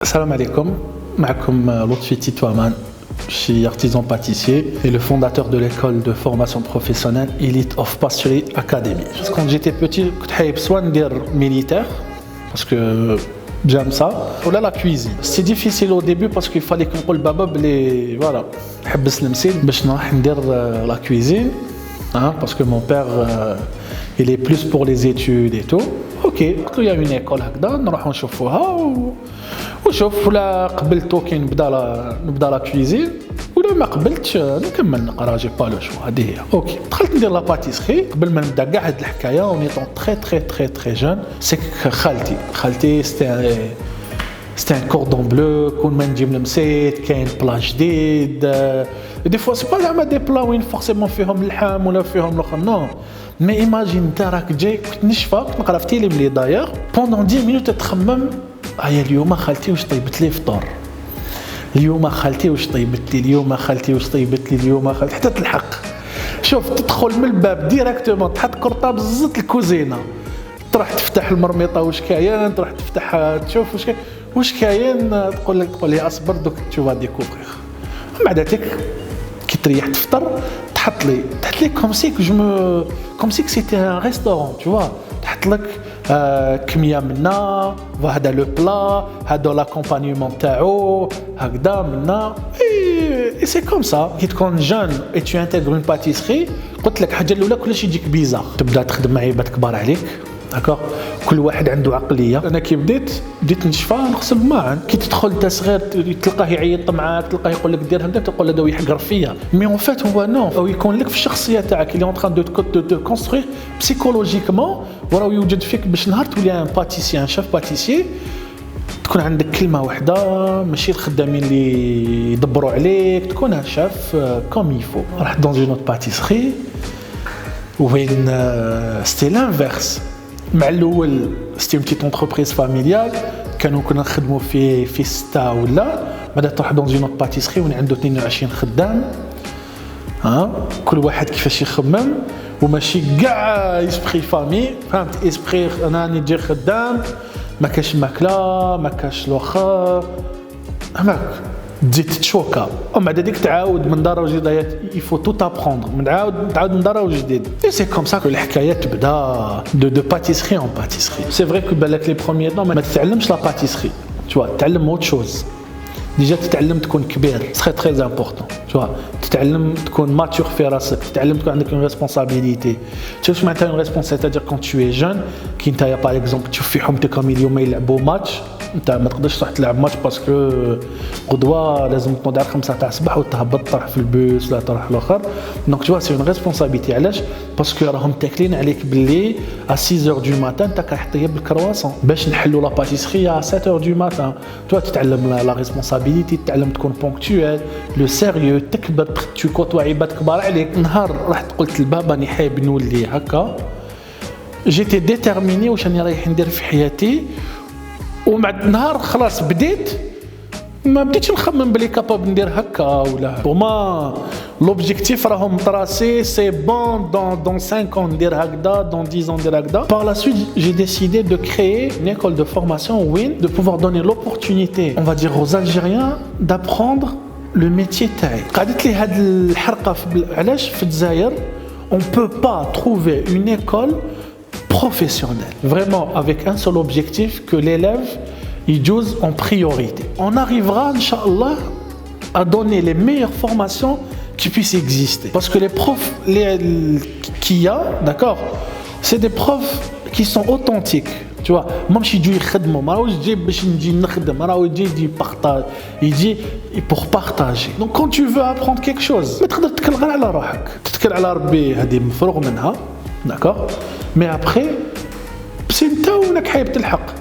Salam alaikum, معكم Lotfi Titouaman. Je suis artisan pâtissier et le fondateur de l'école de formation professionnelle Elite of Pastry Academy. Quand j'étais petit, je voulais faire militaire parce que j'aime ça. Ou là la cuisine. C'est difficile au début parce qu'il fallait qu'on le baba les voilà. حبس المسيل باش نروح ندير la cuisine parce que mon père il est plus pour les études et tout. OK, il y a une école هكذا نروحوا نشوفوها وشوف ولا قبلتو كي نبدا لا كويزين ولا ما قبلتش نكمل نقرا جي با لو شو هذه هي اوكي دخلت ندير لا باتيسري قبل ما نبدا كاع هاد الحكايه اوني طون تري جون سي خالتي ستي ان كوردون بلو كون ما نجي من المسيت كاين بلا جديد دي فوا سي با زعما دي بلا وين فورسيمون فيهم اللحم ولا فيهم الاخر نو مي ايماجين انت راك جاي كنت نشفى كنت نقرا في تيليملي داير بوندون 10 مينوت تخمم هيا اليوم خالتي واش طيبت لي فطور اليوم خالتي واش طيبت لي اليوم خالتي واش طيبت لي اليوم خالتي حتى تلحق شوف تدخل من الباب ديريكتومون تحط كرطه بزت الكوزينه تروح تفتح المرميطه واش كاين تروح تفتح تشوف واش كاين تقول لي اصبر دوك تشوف ديكوفرير من بعد هذيك كي تريح تفطر تحط لي كوم سي سيتي ان ريستورون tu vois تحط لك كميه منا وهذا لو بلا هذا لاكومبانيمون تاعو هكذا منا اي سي كوم سا كي تكون جون اي تو انتيغر اون باتيسري قلت لك حاجه الاولى كلشي يجيك بيزار تبدا تخدم مع عباد كبار عليك داكوغ كل واحد عنده عقليه انا كي بديت نشفى نغسل معا كي تدخل انت صغير تلقاه يعيط معاك تلقاه يقول لك دير هكذا تقول له داو يحقر فيا مي اون فات هو نو او يكون لك في الشخصيه تاعك اللي اون تران دو كونستروير بسيكولوجيكمون وراه يوجد فيك باش نهار تولي ان باتيسيان شاف باتيسي تكون عندك كلمه واحده ماشي الخدامين اللي يدبروا عليك تكون ان شاف كوم يفو رحت دون اون باتيسري وين ستي لانفيرس مع الاول ستي اون بتيت انتربريز فاميليال كنا نخدموا في 6 ولا بعد تروح دون اون باتيسري وين عنده 22 خدام كل واحد كيفاش يخمم وماشي كاع اسبري فامي فهمت اسبري انا نجي خدام ما كاش ماكله ما كاش الاخر هاك تزيد تشوكا ومن بعد هذيك تعاود من دار وجديد يفو تو تابروندر من تعاود من دار وجديد اي سي كوم سا كو الحكايه تبدا دو باتيسري اون باتيسري سي فري كو بالك لي بروميير طون ما تتعلمش لا باتيسري تو تعلم اوت شوز ديجا تتعلم تكون كبير سي تري امبورطون تو تتعلم تكون ماتور في راسك تتعلم تكون عندك اون ريسبونسابيلتي تشوف معناتها اون ريسبونسابيلتي تاع كون تو اي جون كي نتايا باغ اكزومبل تشوف في حومتك اليوم يلعبوا ماتش انت ما تقدرش تروح تلعب ماتش باسكو غدوه لازم تنوض على 5 تاع الصباح وتهبط تروح في البوس ولا تروح الاخر دونك تو سي اون ريسبونسابيلتي علاش باسكو راهم تاكلين عليك باللي ا 6 اور دو ماتان انت كتحطيه بالكرواسون باش نحلوا لا باتيسري ا 7 اور دو ماتان تو تتعلم لا ريسبونسابيلتي تتعلم تكون بونكتويل لو سيريو تكبر تو كوتوا عباد كبار عليك نهار رحت قلت لبابا راني حايب نولي هكا جيتي ديتيرميني واش راني رايح ندير في حياتي ومع نهار خلاص ما بديتش نخمم بلي كاباب ندير هكا ولا وما لوبجيكتيف راهم طراسي سي بون دون 5 ans ندير هكذا دون 10 ans ندير هكذا par la suite j'ai décidé de créer une école de formation win de pouvoir donner l'opportunité on va dire aux Algériens d'apprendre le métier تاعي قعدت لي هاد الحرقه علاش في الجزائر on peut pas trouver une école professionnel, vraiment avec un seul objectif que l'élève il joue en priorité. On arrivera, Inch'Allah, à donner les meilleures formations qui puissent exister. Parce que les profs qu'il y a, d'accord, c'est des profs qui sont authentiques. Tu vois, même si je il dit pour partager. Donc quand tu veux apprendre quelque chose, d'accord. Mais après, c'est انت وانك حايب تلحق